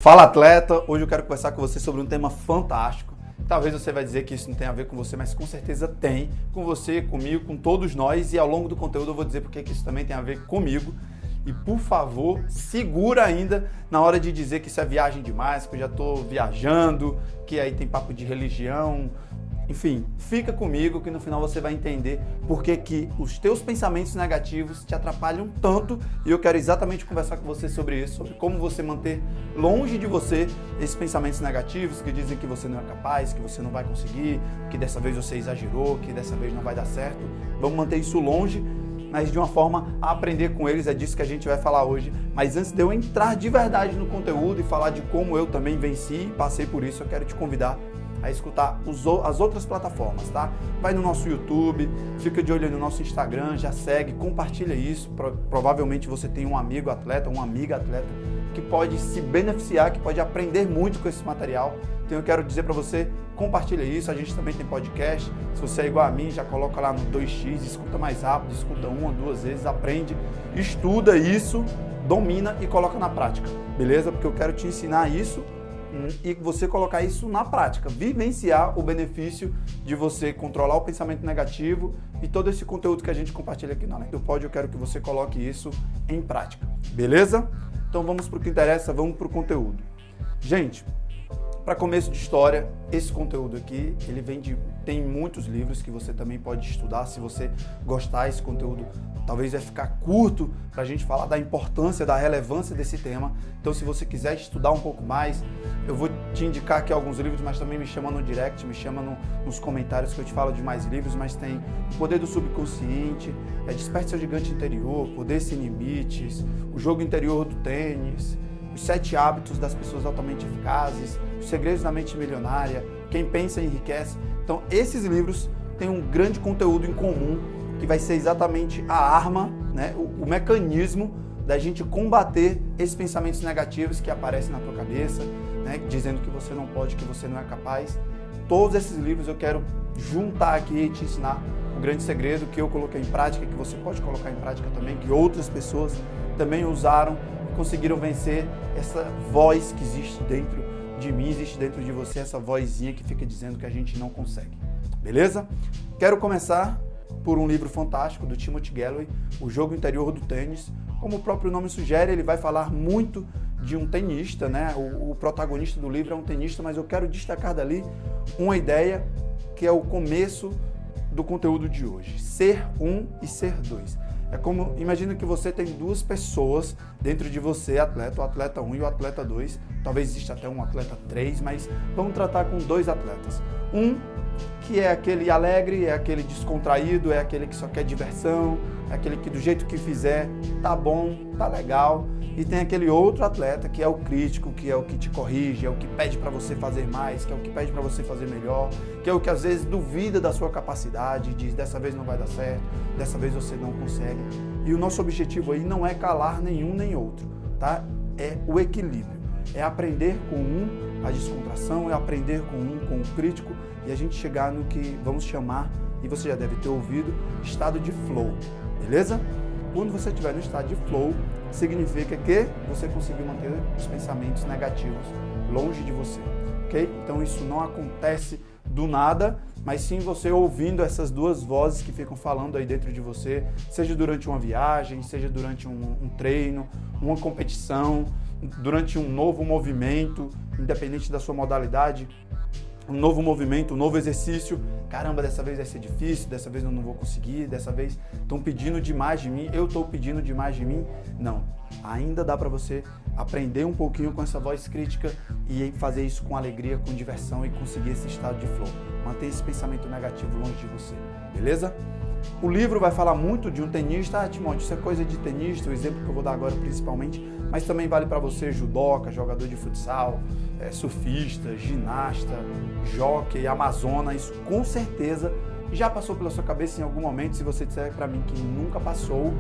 Fala atleta, hoje eu quero conversar com você sobre um tema fantástico. Talvez você vai dizer que isso não tem a ver com você, mas com certeza tem, com você, comigo, com todos nós, e ao longo do conteúdo eu vou dizer porque que isso também tem a ver comigo. E por favor, segura ainda na hora de dizer que isso é viagem demais, que eu já estou viajando, que aí tem papo de religião. Enfim, fica comigo que no final você vai entender por que os teus pensamentos negativos te atrapalham tanto, e eu quero exatamente conversar com você sobre isso, sobre como você manter longe de você esses pensamentos negativos que dizem que você não é capaz, que você não vai conseguir, que dessa vez você exagerou, que dessa vez não vai dar certo. Vamos manter isso longe, mas de uma forma a aprender com eles, é disso que a gente vai falar hoje. Mas antes de eu entrar de verdade no conteúdo e falar de como eu também venci e passei por isso, eu quero te convidar a escutar as outras plataformas, tá? Vai no nosso YouTube, fica de olho no nosso Instagram, já segue, compartilha isso. Provavelmente você tem um amigo atleta, uma amiga atleta que pode se beneficiar, que pode aprender muito com esse material. Então eu quero dizer para você, compartilha isso. A gente também tem podcast. Se você é igual a mim, já coloca lá no 2x, escuta mais rápido, escuta uma, duas vezes, aprende, estuda isso, domina e coloca na prática, beleza? Porque eu quero te ensinar isso e você colocar isso na prática, vivenciar o benefício de você controlar o pensamento negativo e todo esse conteúdo que a gente compartilha aqui no Além do Pódio. Eu quero que você coloque isso em prática, beleza? Então vamos para o que interessa, vamos para o conteúdo. Gente, para começo de história, esse conteúdo aqui, ele tem muitos livros que você também pode estudar. Se você gostar desse conteúdo, talvez vai ficar curto para a gente falar da importância, da relevância desse tema. Então, se você quiser estudar um pouco mais, eu vou te indicar aqui alguns livros, mas também me chama no direct, me chama nos comentários que eu te falo de mais livros. Mas tem O Poder do Subconsciente, Desperte Seu Gigante Interior, Poder Sem Limites, O Jogo Interior do Tênis, Os 7 Hábitos das Pessoas Altamente Eficazes, Os Segredos da Mente Milionária, Quem Pensa Enriquece. Então, esses livros têm um grande conteúdo em comum, que vai ser exatamente a arma, né, o mecanismo da gente combater esses pensamentos negativos que aparecem na tua cabeça, né, dizendo que você não pode, que você não é capaz. Todos esses livros eu quero juntar aqui e te ensinar o grande segredo que eu coloquei em prática, que você pode colocar em prática também, que outras pessoas também usaram e conseguiram vencer essa voz que existe dentro de mim, existe dentro de você, essa vozinha que fica dizendo que a gente não consegue. Beleza? Quero começar por um livro fantástico do Timothy Gallwey, O Jogo Interior do Tênis. Como o próprio nome sugere, ele vai falar muito de um tenista, né? O protagonista do livro é um tenista, mas eu quero destacar dali uma ideia que é o começo do conteúdo de hoje: ser um e ser dois. É como, imagina que você tem duas pessoas dentro de você, atleta, o atleta 1 e o atleta 2. Talvez exista até um atleta 3, mas vamos tratar com dois atletas. Um que é aquele alegre, é aquele descontraído, é aquele que só quer diversão, é aquele que do jeito que fizer tá bom, tá legal. E tem aquele outro atleta que é o crítico, que é o que te corrige, é o que pede para você fazer mais, que é o que pede para você fazer melhor, que é o que às vezes duvida da sua capacidade, diz dessa vez não vai dar certo, dessa vez você não consegue. E o nosso objetivo aí não é calar nenhum nem outro, tá? É o equilíbrio, é aprender com um a descontração, é aprender com o crítico e a gente chegar no que vamos chamar, e você já deve ter ouvido, estado de flow, beleza? Quando você estiver no estado de flow, significa que você conseguiu manter os pensamentos negativos longe de você, ok? Então isso não acontece do nada, mas sim você ouvindo essas duas vozes que ficam falando aí dentro de você, seja durante uma viagem, seja durante um treino, uma competição, durante um novo movimento, independente da sua modalidade, um novo movimento, um novo exercício. Caramba, dessa vez vai ser difícil, dessa vez eu não vou conseguir, dessa vez estão pedindo demais de mim, eu estou pedindo demais de mim. Não, ainda dá para você aprender um pouquinho com essa voz crítica e fazer isso com alegria, com diversão e conseguir esse estado de flow. Manter esse pensamento negativo longe de você, beleza? O livro vai falar muito de um tenista. Timóteo, isso é coisa de tenista, o exemplo que eu vou dar agora principalmente, mas também vale para você, judoca, jogador de futsal, surfista, ginasta, jockey, amazona. Isso com certeza já passou pela sua cabeça em algum momento. Se você disser para mim que nunca passou,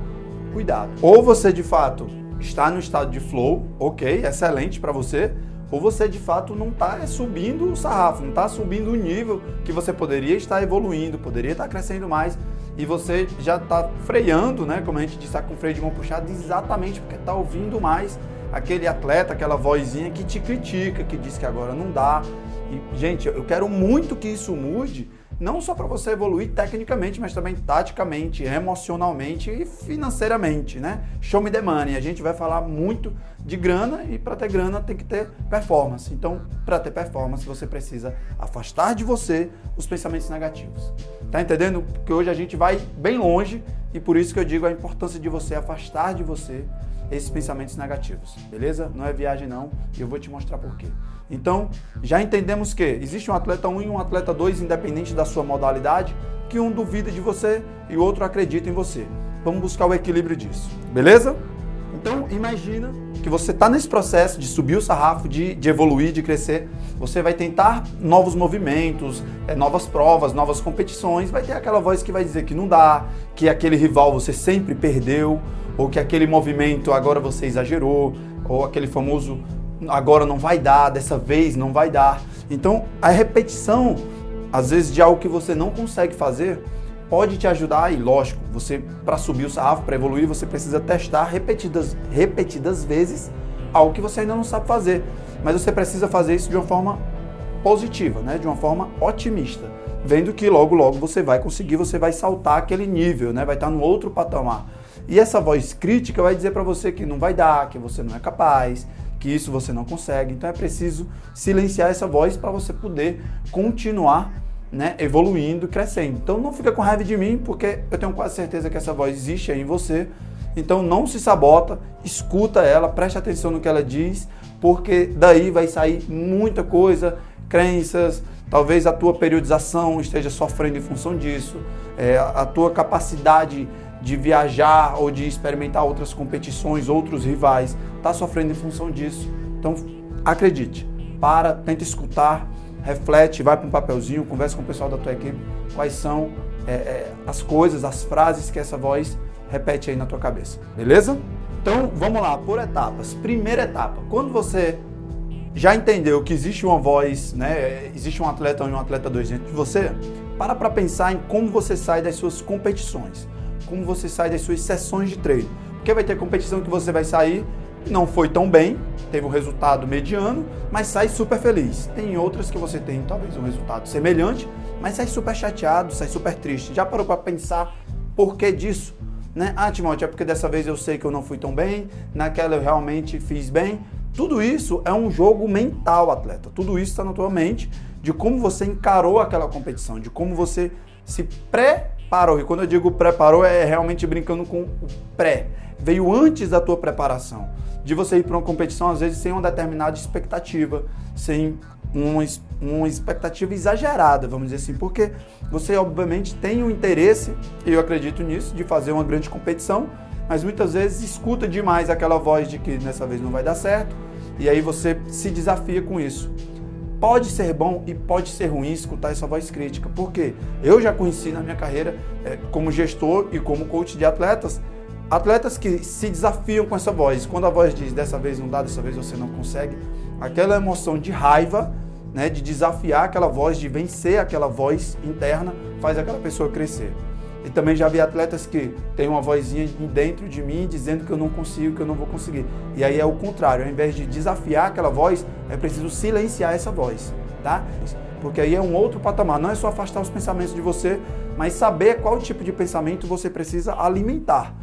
cuidado. Ou você de fato está no estado de flow, ok, excelente para você, ou você de fato não está subindo o sarrafo, não está subindo o nível que você poderia estar evoluindo, poderia estar crescendo mais, e você já está freando, né? Como a gente disse, está com o freio de mão puxado, exatamente porque está ouvindo mais aquele atleta, aquela vozinha que te critica, que diz que agora não dá. E, gente, eu quero muito que isso mude, não só para você evoluir tecnicamente, mas também taticamente, emocionalmente e financeiramente, né? Show me the money. A gente vai falar muito de grana e para ter grana tem que ter performance. Então, para ter performance, você precisa afastar de você os pensamentos negativos. Tá entendendo? Porque hoje a gente vai bem longe e por isso que eu digo a importância de você afastar de você esses pensamentos negativos, beleza? Não é viagem não, e eu vou te mostrar por quê. Então, já entendemos que existe um atleta 1 e um atleta 2, independente da sua modalidade, que um duvida de você e o outro acredita em você. Vamos buscar o equilíbrio disso, beleza? Então, imagina que você está nesse processo de subir o sarrafo, de evoluir, de crescer. Você vai tentar novos movimentos, novas provas, novas competições. Vai ter aquela voz que vai dizer que não dá, que aquele rival você sempre perdeu, ou que aquele movimento agora você exagerou, ou aquele famoso agora não vai dar, dessa vez não vai dar. Então, a repetição, às vezes, de algo que você não consegue fazer, pode te ajudar. E lógico, você, para subir o sarrafo, para evoluir, você precisa testar repetidas vezes algo que você ainda não sabe fazer. Mas você precisa fazer isso de uma forma positiva, né? De uma forma otimista, vendo que logo, logo você vai conseguir, você vai saltar aquele nível, né? Vai estar no outro patamar. E essa voz crítica vai dizer para você que não vai dar, que você não é capaz, que isso você não consegue. Então é preciso silenciar essa voz para você poder continuar, né, evoluindo, crescendo. Então não fica com raiva de mim, porque eu tenho quase certeza que essa voz existe aí em você. Então não se sabota, escuta ela, preste atenção no que ela diz, porque daí vai sair muita coisa, crenças, talvez a tua periodização esteja sofrendo em função disso, a tua capacidade de viajar ou de experimentar outras competições, outros rivais, está sofrendo em função disso. Então acredite, tenta escutar, reflete, vai para um papelzinho, conversa com o pessoal da tua equipe, quais são as coisas, as frases que essa voz repete aí na tua cabeça, beleza? Então vamos lá, por etapas. Primeira etapa, quando você já entendeu que existe uma voz, né, existe um atleta 1 e um atleta 2 dentro de você, para pensar em como você sai das suas competições, como você sai das suas sessões de treino. Porque vai ter competição que você vai sair, não foi tão bem, teve um resultado mediano, mas sai super feliz. Tem outras que você tem talvez um resultado semelhante, mas sai super chateado, sai super triste. Já parou para pensar por que disso? Né? Ah, Timóteo, é porque dessa vez eu sei que eu não fui tão bem, naquela eu realmente fiz bem. Tudo isso é um jogo mental, atleta. Tudo isso está na tua mente, de como você encarou aquela competição, de como você se preparou. E quando eu digo preparou, é realmente brincando com o pré. Veio antes da tua preparação. De você ir para uma competição, às vezes, sem uma determinada expectativa, sem uma expectativa exagerada, vamos dizer assim, porque você, obviamente, tem um interesse, e eu acredito nisso, de fazer uma grande competição, mas muitas vezes escuta demais aquela voz de que dessa vez não vai dar certo, e aí você se desafia com isso. Pode ser bom e pode ser ruim escutar essa voz crítica, porque eu já conheci na minha carreira como gestor e como coach de atletas que se desafiam com essa voz. Quando a voz diz, dessa vez não dá, dessa vez você não consegue, aquela emoção de raiva, né, de desafiar aquela voz, de vencer aquela voz interna, faz aquela pessoa crescer. E também já vi atletas que têm uma vozinha dentro de mim dizendo que eu não consigo, que eu não vou conseguir. E aí é o contrário, ao invés de desafiar aquela voz, é preciso silenciar essa voz, tá? Porque aí é um outro patamar, não é só afastar os pensamentos de você, mas saber qual tipo de pensamento você precisa alimentar,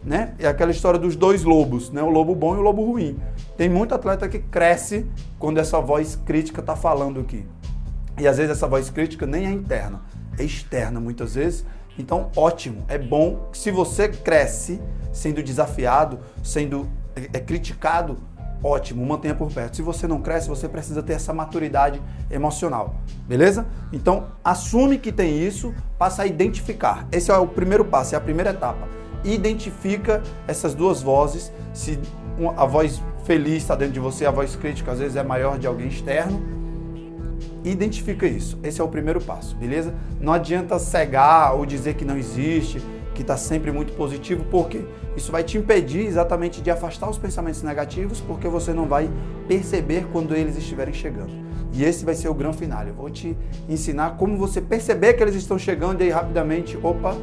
né? É aquela história dos dois lobos, né? O lobo bom e o lobo ruim. Tem muito atleta que cresce quando essa voz crítica está falando aqui. E às vezes essa voz crítica nem é interna, é externa muitas vezes. Então, ótimo, é bom que se você cresce sendo desafiado, sendo criticado, ótimo, mantenha por perto. Se você não cresce, você precisa ter essa maturidade emocional, beleza? Então, assume que tem isso, passa a identificar. Esse é o primeiro passo, é a primeira etapa. Identifica essas duas vozes, se a voz feliz está dentro de você, a voz crítica às vezes é maior de alguém externo. Identifica isso, esse é o primeiro passo, beleza? Não adianta cegar ou dizer que não existe, que está sempre muito positivo, porque isso vai te impedir exatamente de afastar os pensamentos negativos, porque você não vai perceber quando eles estiverem chegando. E esse vai ser o grande final. Eu vou te ensinar como você perceber que eles estão chegando e aí rapidamente, opa,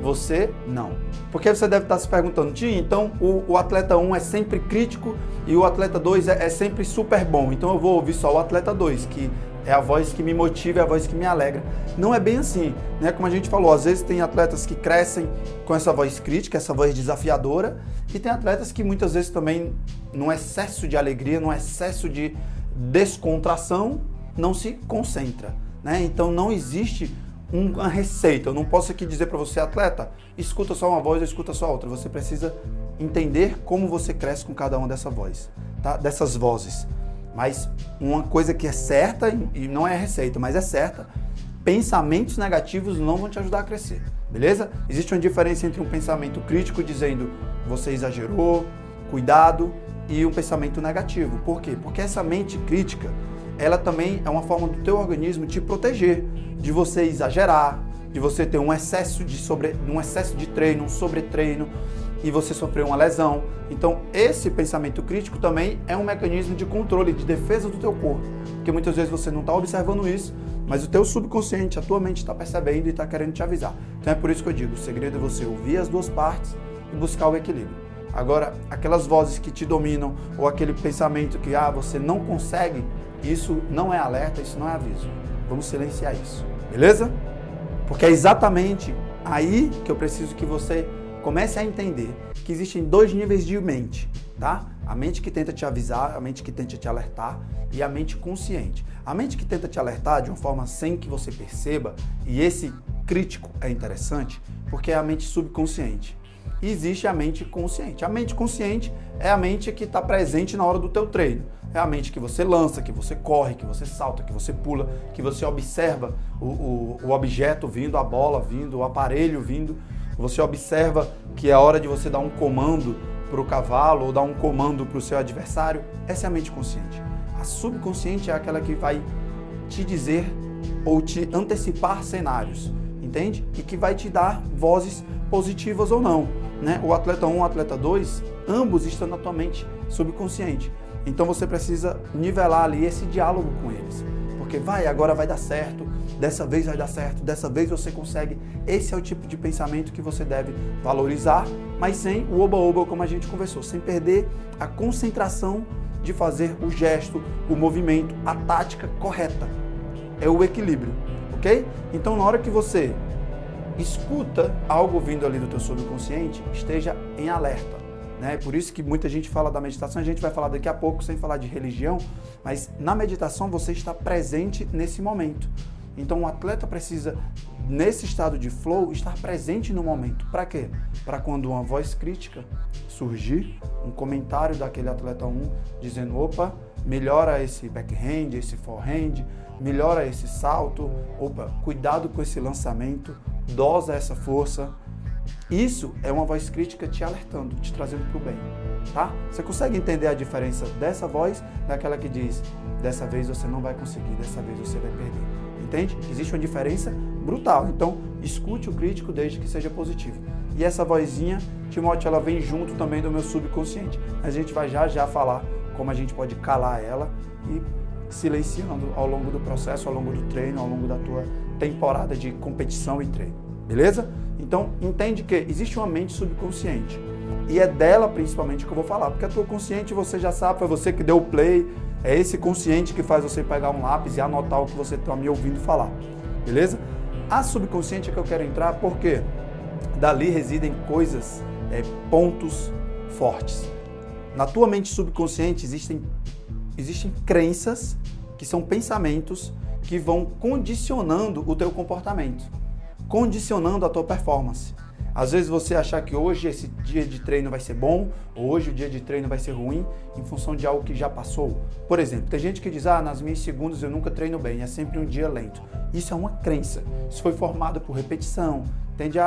você não. Porque você deve estar se perguntando, Tim, então o atleta 1 é sempre crítico e o atleta 2 é sempre super bom. Então eu vou ouvir só o atleta 2, que é a voz que me motiva, é a voz que me alegra. Não é bem assim, né? Como a gente falou, às vezes tem atletas que crescem com essa voz crítica, essa voz desafiadora, e tem atletas que muitas vezes também, num excesso de alegria, num excesso de descontração, não se concentra, né? Então não existe uma receita. Eu não posso aqui dizer para você, atleta, escuta só uma voz ou escuta só outra. Você precisa entender como você cresce com cada uma dessa voz, tá? Dessas vozes. Mas uma coisa que é certa, e não é receita, mas é certa, pensamentos negativos não vão te ajudar a crescer, beleza? Existe uma diferença entre um pensamento crítico dizendo você exagerou, cuidado, e um pensamento negativo. Por quê? Porque essa mente crítica, ela também é uma forma do teu organismo te proteger, de você exagerar, de você ter um excesso de treino, um sobretreino, e você sofrer uma lesão. Então, esse pensamento crítico também é um mecanismo de controle, de defesa do teu corpo, porque muitas vezes você não está observando isso, mas o teu subconsciente, a tua mente está percebendo e está querendo te avisar. Então é por isso que eu digo, o segredo é você ouvir as duas partes e buscar o equilíbrio. Agora, aquelas vozes que te dominam, ou aquele pensamento que você não consegue, isso não é alerta, isso não é aviso. Vamos silenciar isso, beleza? Porque é exatamente aí que eu preciso que você comece a entender que existem dois níveis de mente, tá? A mente que tenta te avisar, a mente que tenta te alertar e a mente consciente. A mente que tenta te alertar de uma forma sem que você perceba, e esse crítico é interessante, porque é a mente subconsciente. E existe a mente consciente. A mente consciente é a mente que está presente na hora do teu treino. É a mente que você lança, que você corre, que você salta, que você pula, que você observa o objeto vindo, a bola vindo, o aparelho vindo. Você observa que é hora de você dar um comando para o cavalo ou dar um comando para o seu adversário. Essa é a mente consciente. A subconsciente é aquela que vai te dizer ou te antecipar cenários, entende? E que vai te dar vozes positivas ou não, né? O atleta 1 e o atleta 2, ambos estão na tua mente subconsciente. Então você precisa nivelar ali esse diálogo com eles. Porque agora vai dar certo, dessa vez vai dar certo, dessa vez você consegue. Esse é o tipo de pensamento que você deve valorizar, mas sem o oba-oba, como a gente conversou, sem perder a concentração de fazer o gesto, o movimento, a tática correta. É o equilíbrio, ok? Então na hora que você escuta algo vindo ali do teu subconsciente, esteja em alerta. Né? Por isso que muita gente fala da meditação, a gente vai falar daqui a pouco sem falar de religião, mas na meditação você está presente nesse momento. Então o atleta precisa, nesse estado de flow, estar presente no momento. Para quê? Para quando uma voz crítica surgir, um comentário daquele atleta 1 dizendo, opa, melhora esse backhand, esse forehand, melhora esse salto, opa, cuidado com esse lançamento, dosa essa força. Isso é uma voz crítica te alertando, te trazendo para o bem, tá? Você consegue entender a diferença dessa voz daquela que diz, dessa vez você não vai conseguir, dessa vez você vai perder, entende? Existe uma diferença brutal, então escute o crítico desde que seja positivo. E essa vozinha, Timóteo, ela vem junto também do meu subconsciente. A gente vai já falar como a gente pode calar ela e silenciando ao longo do processo, ao longo do treino, ao longo da tua temporada de competição e treino, beleza? Então, entende que existe uma mente subconsciente e é dela principalmente que eu vou falar, porque a tua consciente você já sabe, foi você que deu o play, é esse consciente que faz você pegar um lápis e anotar o que você está me ouvindo falar, beleza? A subconsciente é que eu quero entrar porque dali residem coisas, pontos fortes. Na tua mente subconsciente existem crenças que são pensamentos que vão condicionando o teu comportamento, condicionando a tua performance. Às vezes você achar que hoje esse dia de treino vai ser bom, ou hoje o dia de treino vai ser ruim, em função de algo que já passou. Por exemplo, tem gente que diz, nas minhas segundas eu nunca treino bem, é sempre um dia lento. Isso é uma crença, isso foi formado por repetição. Entende?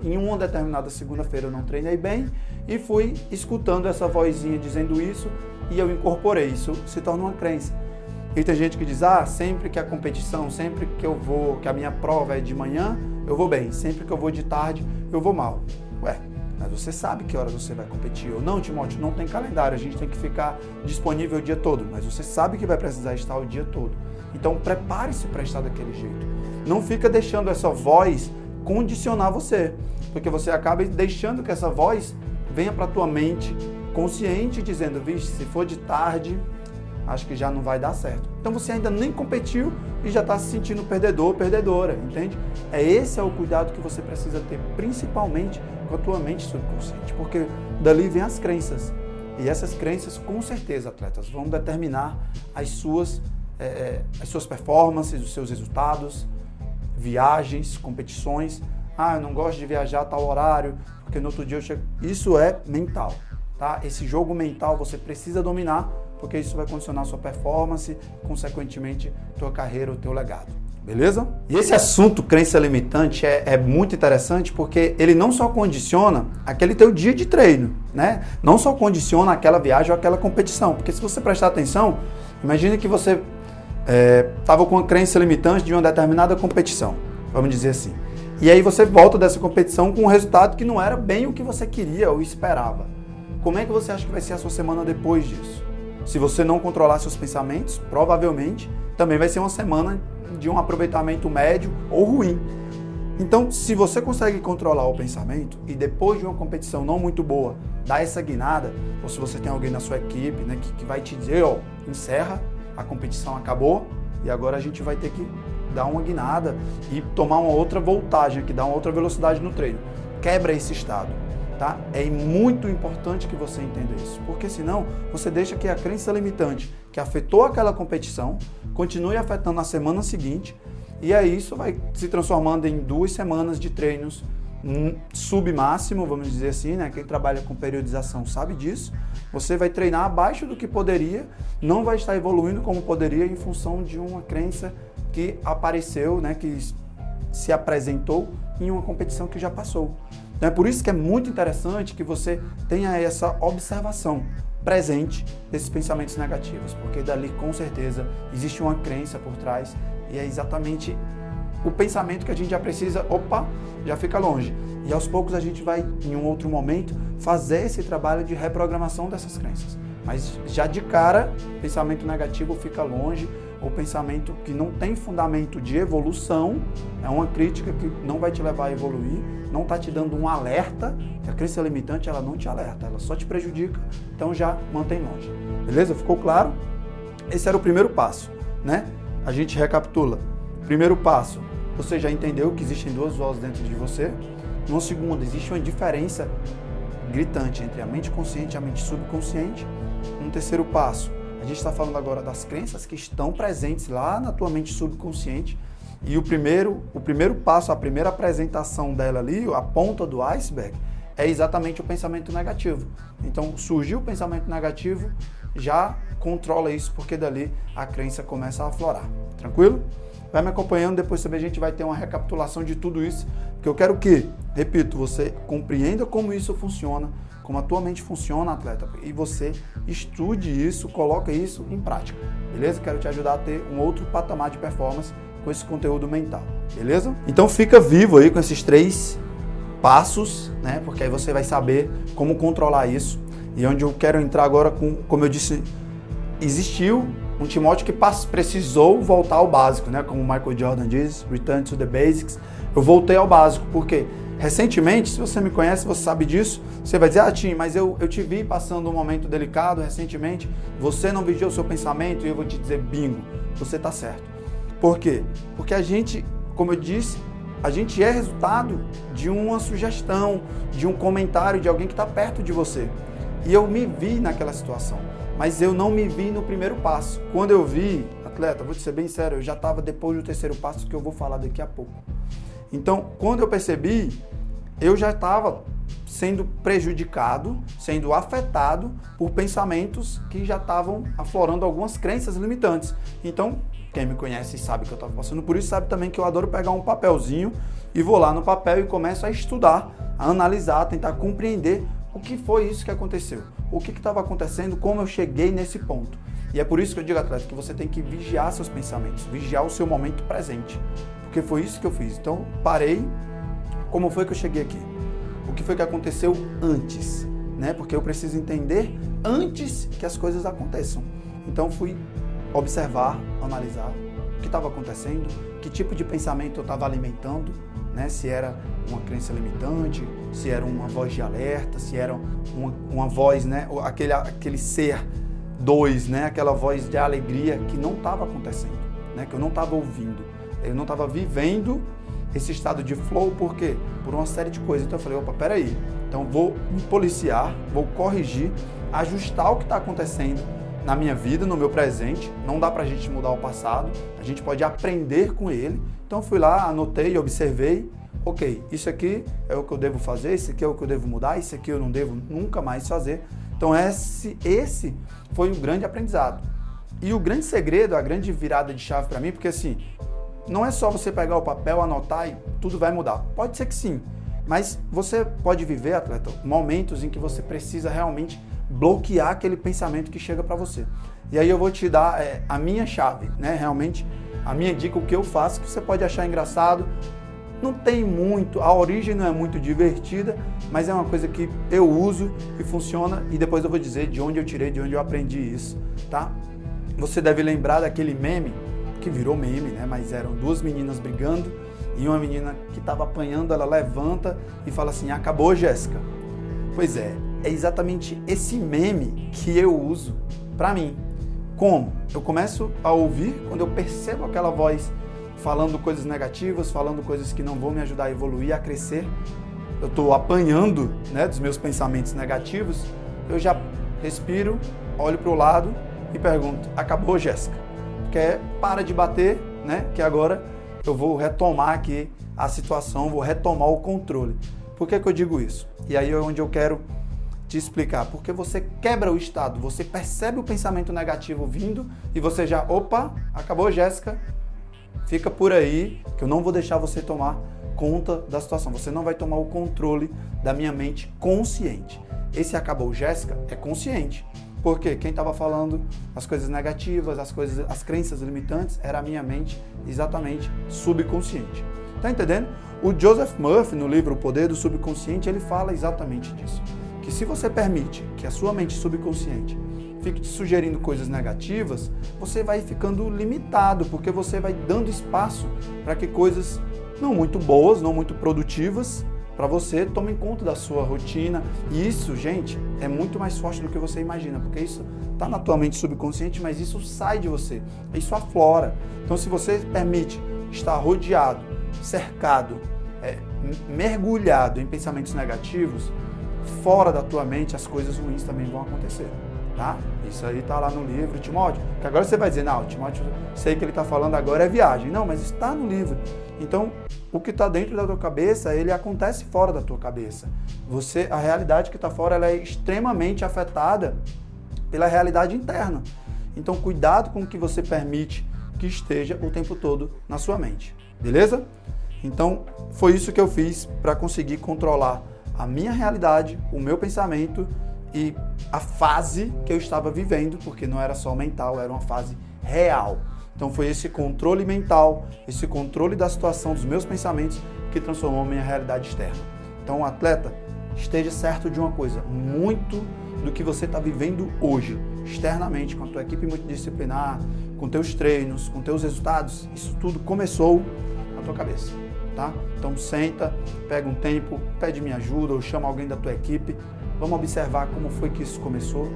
Em uma determinada segunda-feira eu não treinei bem e fui escutando essa vozinha dizendo isso e eu incorporei, isso se torna uma crença. E tem gente que diz, sempre que a competição, sempre que a minha prova é de manhã, eu vou bem. Sempre que eu vou de tarde, eu vou mal. Mas você sabe que horas você vai competir ou não, Timóteo? Não tem calendário, a gente tem que ficar disponível o dia todo. Mas você sabe que vai precisar estar o dia todo. Então prepare-se para estar daquele jeito. Não fica deixando essa voz condicionar você, porque você acaba deixando que essa voz venha para a tua mente consciente, dizendo, vixe, se for de tarde, acho que já não vai dar certo. Então você ainda nem competiu e já está se sentindo perdedor, perdedora, entende? Esse é o cuidado que você precisa ter, principalmente com a tua mente subconsciente, porque dali vem as crenças. E essas crenças, com certeza, atletas, vão determinar as suas performances, os seus resultados, viagens, competições. Ah, eu não gosto de viajar a tal horário, porque no outro dia eu chego... Isso é mental, tá? Esse jogo mental você precisa dominar, porque isso vai condicionar a sua performance, consequentemente, tua carreira, o teu legado. Beleza? E esse assunto, crença limitante, é muito interessante porque ele não só condiciona aquele teu dia de treino, né? Não só condiciona aquela viagem ou aquela competição. Porque se você prestar atenção, imagine que você estava com uma crença limitante de uma determinada competição, vamos dizer assim. E aí você volta dessa competição com um resultado que não era bem o que você queria ou esperava. Como é que você acha que vai ser a sua semana depois disso? Se você não controlar seus pensamentos, provavelmente também vai ser uma semana de um aproveitamento médio ou ruim. Então, se você consegue controlar o pensamento e depois de uma competição não muito boa, dar essa guinada, ou se você tem alguém na sua equipe, né, que vai te dizer, ó, encerra, a competição acabou e agora a gente vai ter que dar uma guinada e tomar uma outra voltagem aqui, dar uma outra velocidade no treino. Quebra esse estado, tá? É muito importante que você entenda isso, porque senão você deixa que a crença limitante que afetou aquela competição continue afetando na semana seguinte e aí isso vai se transformando em 2 semanas de treinos submáximo, vamos dizer assim, né? Quem trabalha com periodização sabe disso. Você vai treinar abaixo do que poderia, não vai estar evoluindo como poderia em função de uma crença que apareceu, né? Que se apresentou em uma competição que já passou. Então é por isso que é muito interessante que você tenha essa observação presente desses pensamentos negativos, porque dali com certeza existe uma crença por trás e é exatamente o pensamento que a gente já precisa, já fica longe. E aos poucos a gente vai, em um outro momento, fazer esse trabalho de reprogramação dessas crenças. Mas já de cara, pensamento negativo fica longe, ou pensamento que não tem fundamento de evolução, é uma crítica que não vai te levar a evoluir, não está te dando um alerta, a crença limitante ela não te alerta, ela só te prejudica, então já mantém longe. Beleza? Ficou claro? Esse era o primeiro passo, né? A gente recapitula. Primeiro passo, você já entendeu que existem 2 vozes dentro de você. No segundo, existe uma diferença gritante entre a mente consciente e a mente subconsciente. No terceiro passo, a gente está falando agora das crenças que estão presentes lá na tua mente subconsciente. E o primeiro passo, a primeira apresentação dela ali, a ponta do iceberg, é exatamente o pensamento negativo. Então, surgiu o pensamento negativo, já controla isso, porque dali a crença começa a aflorar. Tranquilo? Vai me acompanhando, depois também a gente vai ter uma recapitulação de tudo isso, porque eu quero que, repito, você compreenda como isso funciona, como a tua mente funciona, atleta, e você estude isso, coloque isso em prática, beleza? Quero te ajudar a ter um outro patamar de performance com esse conteúdo mental, beleza? Então fica vivo aí com esses 3 passos, né? Porque aí você vai saber como controlar isso. E onde eu quero entrar agora, como eu disse, existiu um Timóteo que precisou voltar ao básico, né? Como o Michael Jordan diz, return to the basics. Eu voltei ao básico, porque recentemente, se você me conhece, você sabe disso, você vai dizer, Tim, mas eu te vi passando um momento delicado recentemente, você não vigiou o seu pensamento, e eu vou te dizer, bingo, você está certo. Por quê? Porque a gente, como eu disse, a gente é resultado de uma sugestão, de um comentário de alguém que está perto de você. E eu me vi naquela situação, mas eu não me vi no primeiro passo. Quando eu vi, atleta, vou te ser bem sério, eu já estava depois do terceiro passo que eu vou falar daqui a pouco. Então, quando eu percebi, eu já estava sendo prejudicado, sendo afetado por pensamentos que já estavam aflorando algumas crenças limitantes. Então, quem me conhece sabe que eu estava passando por isso, sabe também que eu adoro pegar um papelzinho e vou lá no papel e começo a estudar, a analisar, a tentar compreender o que foi isso que aconteceu, o que estava acontecendo, como eu cheguei nesse ponto. E é por isso que eu digo, atleta, que você tem que vigiar seus pensamentos, vigiar o seu momento presente, porque foi isso que eu fiz. Então, parei, como foi que eu cheguei aqui? O que foi que aconteceu antes, né? Porque eu preciso entender antes que as coisas aconteçam. Então, fui observar, analisar, que estava acontecendo, que tipo de pensamento eu estava alimentando, né? Se era uma crença limitante, se era uma voz de alerta, se era uma voz, né? Aquele ser 2, né? Aquela voz de alegria que não estava acontecendo, né? Que eu não estava ouvindo, eu não estava vivendo esse estado de flow, por quê? Por uma série de coisas. Então eu falei, opa, peraí, então vou me policiar, vou corrigir, ajustar o que está acontecendo na minha vida, no meu presente. Não dá pra gente mudar o passado, a gente pode aprender com ele. Então fui lá, anotei, observei, ok, isso aqui é o que eu devo fazer, isso aqui é o que eu devo mudar, isso aqui eu não devo nunca mais fazer. Então esse foi um grande aprendizado. E o grande segredo, a grande virada de chave para mim, porque assim, não é só você pegar o papel, anotar e tudo vai mudar. Pode ser que sim, mas você pode viver, atleta, momentos em que você precisa realmente bloquear aquele pensamento que chega para você. E aí eu vou te dar a minha chave, né? Realmente, a minha dica, o que eu faço, que você pode achar engraçado. Não tem muito, a origem não é muito divertida, mas é uma coisa que eu uso, que funciona, e depois eu vou dizer de onde eu tirei, de onde eu aprendi isso, tá? Você deve lembrar daquele meme, que virou meme, né? Mas eram duas meninas brigando, e uma menina que estava apanhando, ela levanta e fala assim, acabou, Jéssica. Pois é exatamente esse meme que eu uso para mim. Como? Eu começo a ouvir, quando eu percebo aquela voz falando coisas negativas, falando coisas que não vão me ajudar a evoluir, a crescer, eu estou apanhando, né, dos meus pensamentos negativos, eu já respiro, olho para o lado e pergunto, acabou, Jéssica? Para de bater, né, que agora eu vou retomar aqui a situação, vou retomar o controle. Por que eu digo isso? E aí é onde eu quero te explicar. Porque você quebra o estado, você percebe o pensamento negativo vindo e você já, opa, acabou, Jéssica, fica por aí, que eu não vou deixar você tomar conta da situação. Você não vai tomar o controle da minha mente consciente. Esse acabou, Jéssica, é consciente. Porque quem estava falando as coisas negativas, as crenças limitantes, era a minha mente exatamente subconsciente. Tá entendendo? O Joseph Murphy, no livro O Poder do Subconsciente, ele fala exatamente disso. Que se você permite que a sua mente subconsciente fique te sugerindo coisas negativas, você vai ficando limitado, porque você vai dando espaço para que coisas não muito boas, não muito produtivas, para você tomem conta da sua rotina. E isso, gente, é muito mais forte do que você imagina, porque isso está na tua mente subconsciente, mas isso sai de você, isso aflora. Então, se você permite estar rodeado, cercado, mergulhado em pensamentos negativos, fora da tua mente as coisas ruins também vão acontecer, tá? Isso aí tá lá no livro, Timóteo, que agora você vai dizer, não, Timóteo, sei que ele tá falando agora é viagem. Não, mas está no livro. Então, o que está dentro da tua cabeça, ele acontece fora da tua cabeça. A realidade que está fora, ela é extremamente afetada pela realidade interna. Então, cuidado com o que você permite que esteja o tempo todo na sua mente, beleza? Então, foi isso que eu fiz para conseguir controlar a minha realidade, o meu pensamento e a fase que eu estava vivendo, porque não era só mental, era uma fase real. Então foi esse controle mental, esse controle da situação dos meus pensamentos que transformou a minha realidade externa. Então, atleta, esteja certo de uma coisa, muito do que você está vivendo hoje, externamente, com a tua equipe multidisciplinar, com teus treinos, com teus resultados, isso tudo começou na tua cabeça. Tá? Então senta, pega um tempo, pede minha ajuda ou chama alguém da tua equipe, vamos observar como foi que isso começou,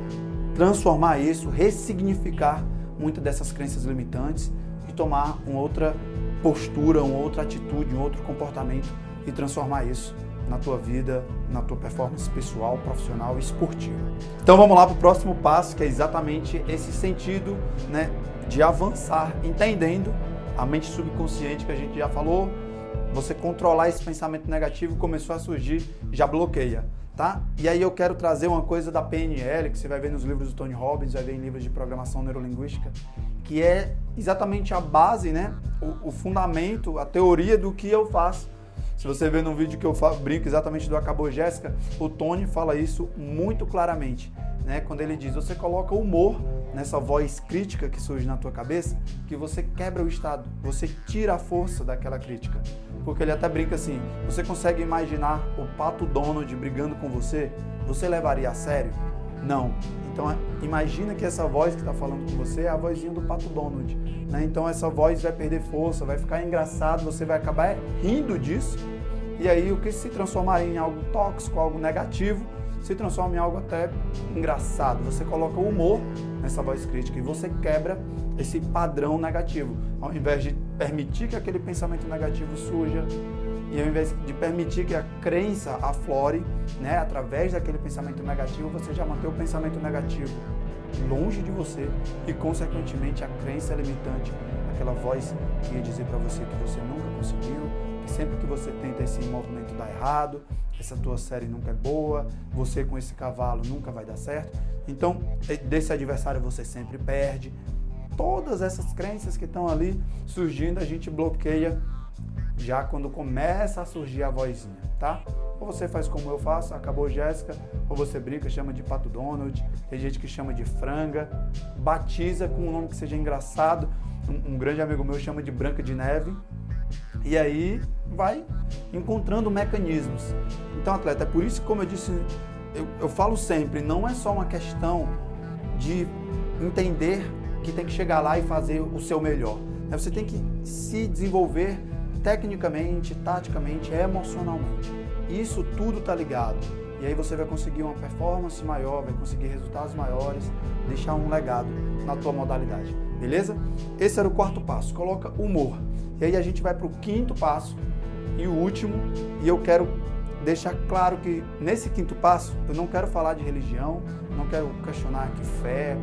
transformar isso, ressignificar muitas dessas crenças limitantes e tomar uma outra postura, uma outra atitude, um outro comportamento e transformar isso na tua vida, na tua performance pessoal, profissional e esportiva. Então vamos lá para o próximo passo, que é exatamente esse sentido, né, de avançar, entendendo a mente subconsciente que a gente já falou. Você controlar esse pensamento negativo começou a surgir, já bloqueia, tá? E aí eu quero trazer uma coisa da PNL, que você vai ver nos livros do Tony Robbins, vai ver em livros de programação neurolinguística, que é exatamente a base, né? O fundamento, a teoria do que eu faço. Se você ver no vídeo que eu brinco exatamente do Acabou, Jéssica, o Tony fala isso muito claramente, né? Quando ele diz, você coloca humor nessa voz crítica que surge na tua cabeça, que você quebra o estado, você tira a força daquela crítica. Porque ele até brinca assim, você consegue imaginar o Pato Donald brigando com você? Você levaria a sério? Não. Então imagina que essa voz que está falando com você é a vozinha do Pato Donald, né? Então essa voz vai perder força, vai ficar engraçado, você vai acabar rindo disso, e aí o que se transformaria em algo tóxico, algo negativo, se transforma em algo até engraçado. Você coloca o humor nessa voz crítica e você quebra esse padrão negativo. Ao invés de permitir que aquele pensamento negativo surja, e ao invés de permitir que a crença aflore, né, através daquele pensamento negativo, você já mantém o pensamento negativo longe de você e, consequentemente, a crença limitante, aquela voz que ia dizer para você que você nunca conseguiu, que sempre que você tenta esse movimento dá errado, essa tua série nunca é boa, você com esse cavalo nunca vai dar certo. Então, desse adversário você sempre perde. Todas essas crenças que estão ali surgindo, a gente bloqueia já quando começa a surgir a vozinha, tá? Ou você faz como eu faço, acabou Jéssica, ou você brinca, chama de Pato Donald, tem gente que chama de franga, batiza com um nome que seja engraçado, um grande amigo meu chama de Branca de Neve, e aí vai encontrando mecanismos. Então, atleta, é por isso que, como eu disse, eu falo sempre, não é só uma questão de entender que tem que chegar lá e fazer o seu melhor. Você tem que se desenvolver tecnicamente, taticamente, emocionalmente. Isso tudo está ligado. E aí você vai conseguir uma performance maior, vai conseguir resultados maiores, deixar um legado na tua modalidade. Beleza? Esse era o quarto passo. Coloca humor. E aí a gente vai para o quinto passo e o último. E eu quero deixar claro que nesse quinto passo eu não quero falar de religião, não quero questionar aqui fé,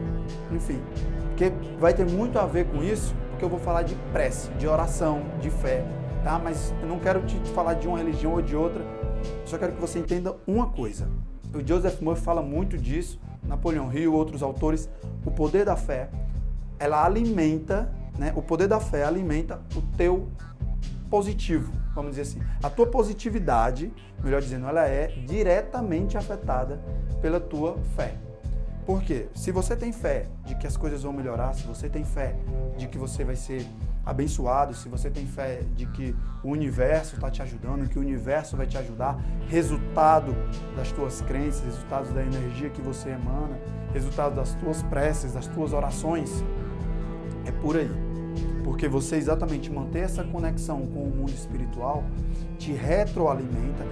enfim, porque vai ter muito a ver com isso, porque eu vou falar de prece, de oração, de fé, tá? Mas eu não quero te falar de uma religião ou de outra, eu só quero que você entenda uma coisa. O Joseph Murphy fala muito disso, Napoleão Hill, outros autores, o poder da fé, ela alimenta, né? O poder da fé alimenta o teu positivo, vamos dizer assim. A tua positividade, melhor dizendo, ela é diretamente afetada pela tua fé. Por quê? Se você tem fé de que as coisas vão melhorar, se você tem fé de que você vai ser abençoado, se você tem fé de que o universo está te ajudando, que o universo vai te ajudar, resultado das tuas crenças, resultados da energia que você emana, resultado das tuas preces, das tuas orações, é por aí. Porque você exatamente manter essa conexão com o mundo espiritual te retroalimenta,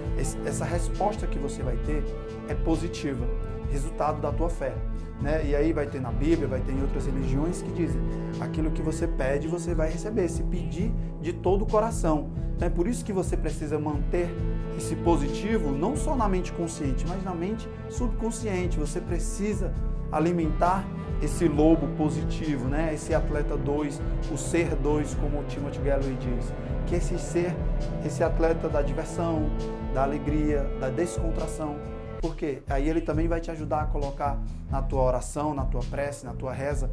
essa resposta que você vai ter é positiva, resultado da tua fé, né? E aí vai ter na Bíblia, vai ter em outras religiões que dizem, aquilo que você pede você vai receber, se pedir de todo o coração. Então é por isso que você precisa manter esse positivo, não só na mente consciente, mas na mente subconsciente. Você precisa alimentar esse lobo positivo, né? Esse atleta 2, o ser 2, como o Timothy Galloway diz, que esse ser, esse atleta da diversão, da alegria, da descontração, porque aí ele também vai te ajudar a colocar na tua oração, na tua prece, na tua reza,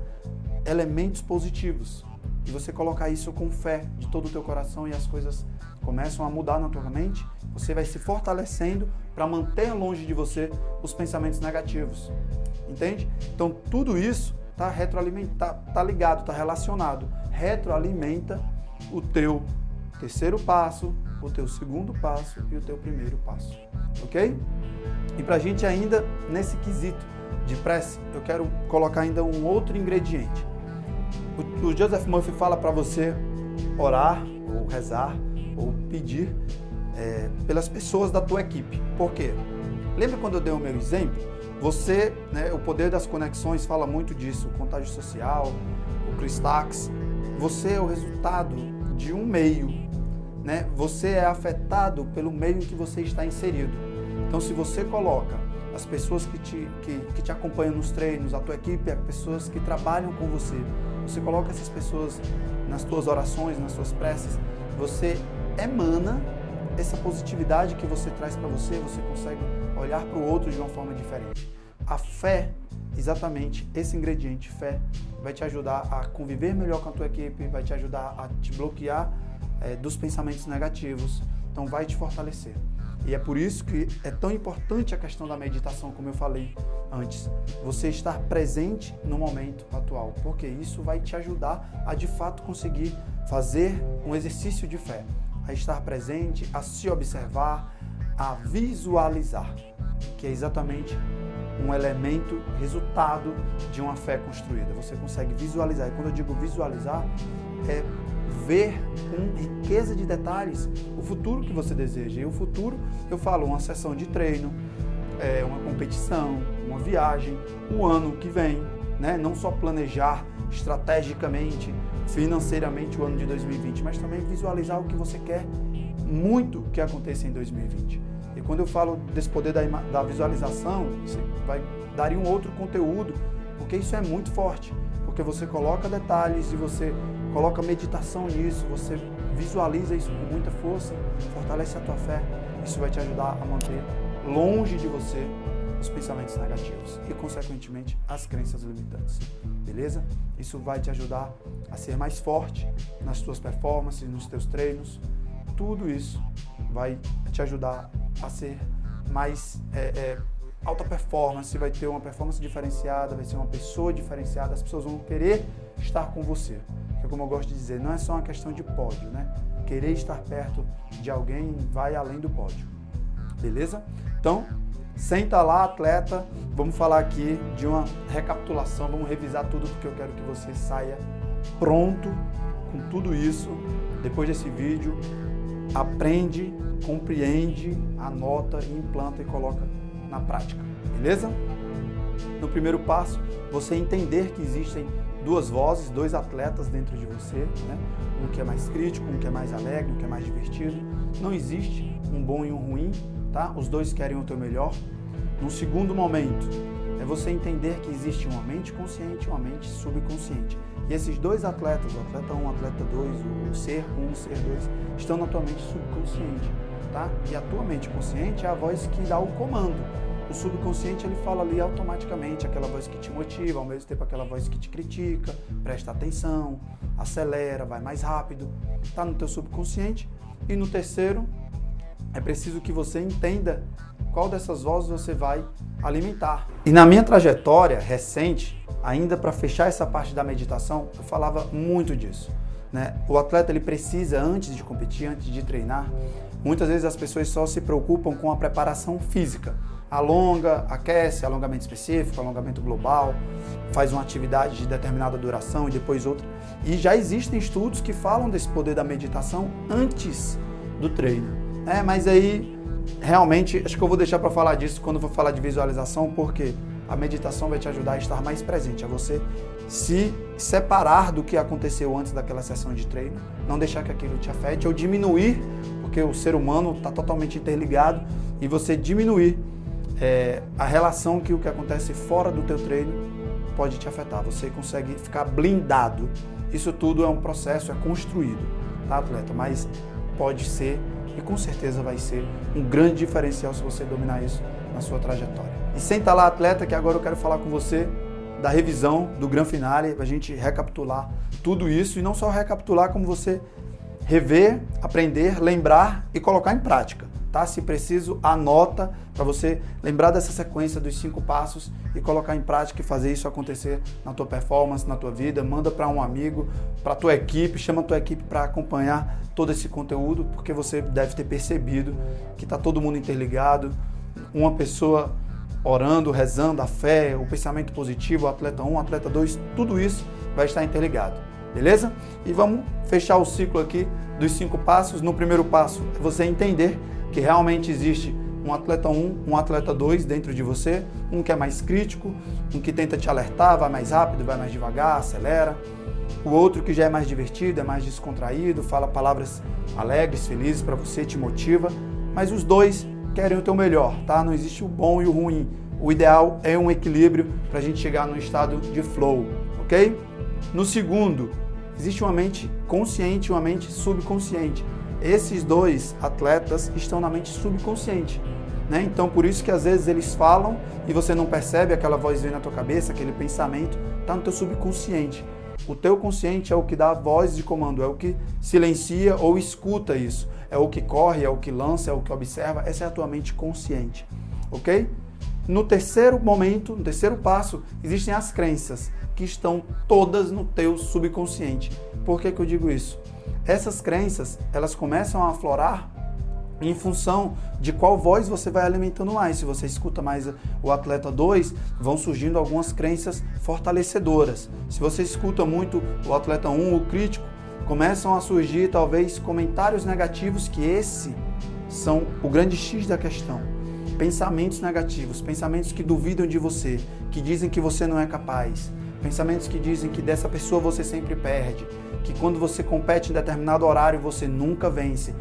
elementos positivos. E você colocar isso com fé de todo o teu coração e as coisas começam a mudar na tua mente, você vai se fortalecendo para manter longe de você os pensamentos negativos. Entende? Então tudo isso está retroalimentado, tá ligado, está relacionado. Retroalimenta o teu terceiro passo, o teu segundo passo e o teu primeiro passo. Ok? E para a gente ainda, nesse quesito de prece, eu quero colocar ainda um outro ingrediente. O Joseph Murphy fala para você orar, ou rezar, ou pedir pelas pessoas da tua equipe. Por quê? Lembra quando eu dei o meu exemplo? Você, né, o poder das conexões fala muito disso, o contágio social, o Chris Tax. Você é o resultado de um meio, né? Você é afetado pelo meio em que você está inserido. Então, se você coloca as pessoas que te acompanham nos treinos, a tua equipe, as pessoas que trabalham com você, você coloca essas pessoas nas tuas orações, nas suas preces, você emana essa positividade que você traz para você, você consegue olhar para o outro de uma forma diferente. A fé, exatamente esse ingrediente, fé, vai te ajudar a conviver melhor com a tua equipe, vai te ajudar a te bloquear dos pensamentos negativos, então vai te fortalecer. E é por isso que é tão importante a questão da meditação, como eu falei antes, você estar presente no momento atual, porque isso vai te ajudar a de fato conseguir fazer um exercício de fé, a estar presente, a se observar, a visualizar, que é exatamente um elemento, resultado de uma fé construída. Você consegue visualizar. E quando eu digo visualizar, é ver com riqueza de detalhes o futuro que você deseja. E o futuro, eu falo, uma sessão de treino, uma competição, uma viagem, o ano que vem, né? Não só planejar estrategicamente, financeiramente o ano de 2020, mas também visualizar o que você quer muito que aconteça em 2020. E quando eu falo desse poder da visualização, você daria um outro conteúdo, porque isso é muito forte, porque você coloca detalhes e você coloca meditação nisso, você visualiza isso com muita força, fortalece a tua fé, isso vai te ajudar a manter longe de você os pensamentos negativos e, consequentemente, as crenças limitantes, beleza? Isso vai te ajudar a ser mais forte nas tuas performances, nos teus treinos, tudo isso vai te ajudar a ser mais alta performance, vai ter uma performance diferenciada, vai ser uma pessoa diferenciada, as pessoas vão querer estar com você. Porque, como eu gosto de dizer, não é só uma questão de pódio, né? Querer estar perto de alguém vai além do pódio, beleza? Então, senta lá, atleta, vamos falar aqui de uma recapitulação, vamos revisar tudo, porque eu quero que você saia pronto com tudo isso. Depois desse vídeo, aprende, compreende, anota, implanta e coloca na prática, beleza? No primeiro passo, você entender que existem duas vozes, dois atletas dentro de você, né? Um que é mais crítico, um que é mais alegre, um que é mais divertido. Não existe um bom e um ruim, tá? Os dois querem o teu melhor. No segundo momento, é você entender que existe uma mente consciente e uma mente subconsciente. E esses dois atletas, o atleta 1, o atleta 2, o ser 1, o ser 2, estão na tua mente subconsciente, tá? E a tua mente consciente é a voz que dá o comando. O subconsciente, ele fala ali automaticamente, aquela voz que te motiva, ao mesmo tempo aquela voz que te critica, presta atenção, acelera, vai mais rápido, tá no teu subconsciente. E no terceiro, é preciso que você entenda qual dessas vozes você vai alimentar. E na minha trajetória recente, ainda para fechar essa parte da meditação, eu falava muito disso, né? O atleta, ele precisa, antes de competir, antes de treinar, muitas vezes as pessoas só se preocupam com a preparação física. Alonga, aquece, alongamento específico, alongamento global, faz uma atividade de determinada duração e depois outra. E já existem estudos que falam desse poder da meditação antes do treino, né? Mas aí, realmente, acho que eu vou deixar para falar disso quando for falar de visualização, porque a meditação vai te ajudar a estar mais presente, a você se separar do que aconteceu antes daquela sessão de treino, não deixar que aquilo te afete ou diminuir, porque o ser humano está totalmente interligado, e você diminuir a relação que o que acontece fora do teu treino pode te afetar. Você consegue ficar blindado. Isso tudo é um processo, é construído, tá, atleta? Mas pode ser, e com certeza vai ser, um grande diferencial se você dominar isso na sua trajetória. E senta lá, atleta, que agora eu quero falar com você da revisão do Grand Finale, a gente recapitular tudo isso, e não só recapitular, como você rever, aprender, lembrar e colocar em prática, tá? Se preciso, anota para você lembrar dessa sequência dos 5 passos e colocar em prática e fazer isso acontecer na tua performance, na tua vida. Manda para um amigo, para tua equipe, chama a tua equipe para acompanhar todo esse conteúdo, porque você deve ter percebido que está todo mundo interligado, uma pessoa orando, rezando, a fé, o pensamento positivo, o atleta 1, o atleta 2, tudo isso vai estar interligado, beleza? E vamos fechar o ciclo aqui dos 5 passos. No primeiro passo é você entender que realmente existe um atleta 1, um atleta 2 dentro de você, um que é mais crítico, um que tenta te alertar, vai mais rápido, vai mais devagar, acelera, o outro que já é mais divertido, é mais descontraído, fala palavras alegres, felizes para você, te motiva, mas os dois querem o teu melhor, tá? Não existe o bom e o ruim. O ideal é um equilíbrio para a gente chegar no estado de flow, ok? No segundo, existe uma mente consciente e uma mente subconsciente. Esses dois atletas estão na mente subconsciente, né? Então, por isso que às vezes eles falam e você não percebe, aquela voz vem na tua cabeça, aquele pensamento, está no teu subconsciente. O teu consciente é o que dá a voz de comando, é o que silencia ou escuta isso. É o que corre, é o que lança, é o que observa. Essa é a tua mente consciente, ok? No terceiro momento, no terceiro passo, existem as crenças, que estão todas no teu subconsciente. Por que eu digo isso? Essas crenças, elas começam a aflorar em função de qual voz você vai alimentando mais. Se você escuta mais o atleta 2, vão surgindo algumas crenças fortalecedoras. Se você escuta muito o atleta 1, o crítico, começam a surgir talvez comentários negativos, que esse são o grande X da questão. Pensamentos negativos, pensamentos que duvidam de você, que dizem que você não é capaz, pensamentos que dizem que dessa pessoa você sempre perde, que quando você compete em determinado horário você nunca vence.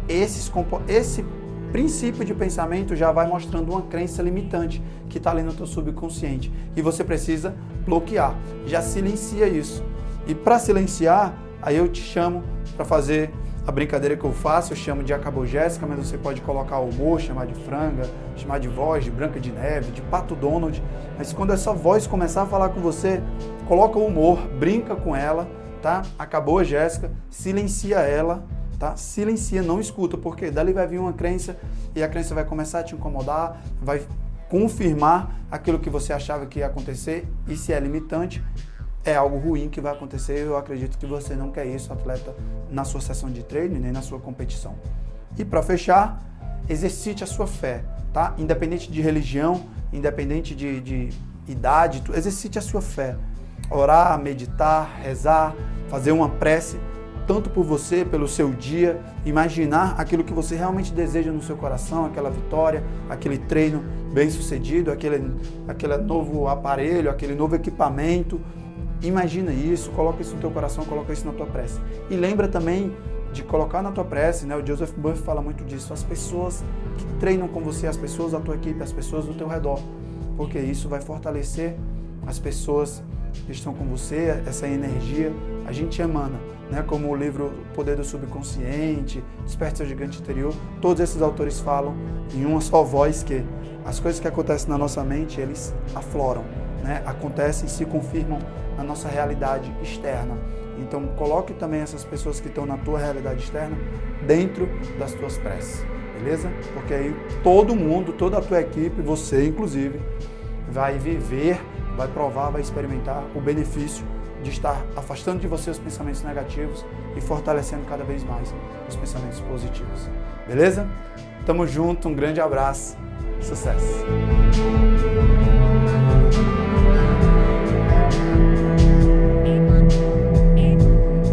Esse princípio de pensamento já vai mostrando uma crença limitante que está ali no teu subconsciente e você precisa bloquear. Já silencia isso. E para silenciar, aí eu te chamo para fazer a brincadeira que eu faço, eu chamo de Acabou Jéssica, mas você pode colocar humor, chamar de franga, chamar de voz, de Branca de Neve, de Pato Donald. Mas quando essa voz começar a falar com você, coloca o humor, brinca com ela, tá? Acabou Jéssica, silencia ela, tá? Silencia, não escuta, porque dali vai vir uma crença e a crença vai começar a te incomodar, vai confirmar aquilo que você achava que ia acontecer, e se é limitante, é algo ruim que vai acontecer. Eu acredito que você não quer isso, atleta, na sua sessão de treino nem na sua competição. E para fechar, exercite a sua fé, tá? Independente de religião, independente de idade, exercite a sua fé. Orar, meditar, rezar, fazer uma prece, tanto por você, pelo seu dia, imaginar aquilo que você realmente deseja no seu coração, aquela vitória, aquele treino bem sucedido, aquele novo aparelho, aquele novo equipamento. Imagina isso, coloca isso no teu coração, coloca isso na tua prece. E lembra também de colocar na tua prece, né? O Joseph Murphy fala muito disso, as pessoas que treinam com você, as pessoas da tua equipe, as pessoas do teu redor, porque isso vai fortalecer as pessoas que estão com você, essa energia a gente emana, né? Como o livro O Poder do Subconsciente, Desperte Seu Gigante Interior, todos esses autores falam em uma só voz que as coisas que acontecem na nossa mente, eles afloram, né? Acontecem, se confirmam na nossa realidade externa. Então coloque também essas pessoas que estão na tua realidade externa dentro das tuas preces, beleza? Porque aí todo mundo, toda a tua equipe, você inclusive, vai viver, vai provar, vai experimentar o benefício de estar afastando de você os pensamentos negativos e fortalecendo cada vez mais os pensamentos positivos. Beleza? Tamo junto, um grande abraço, sucesso!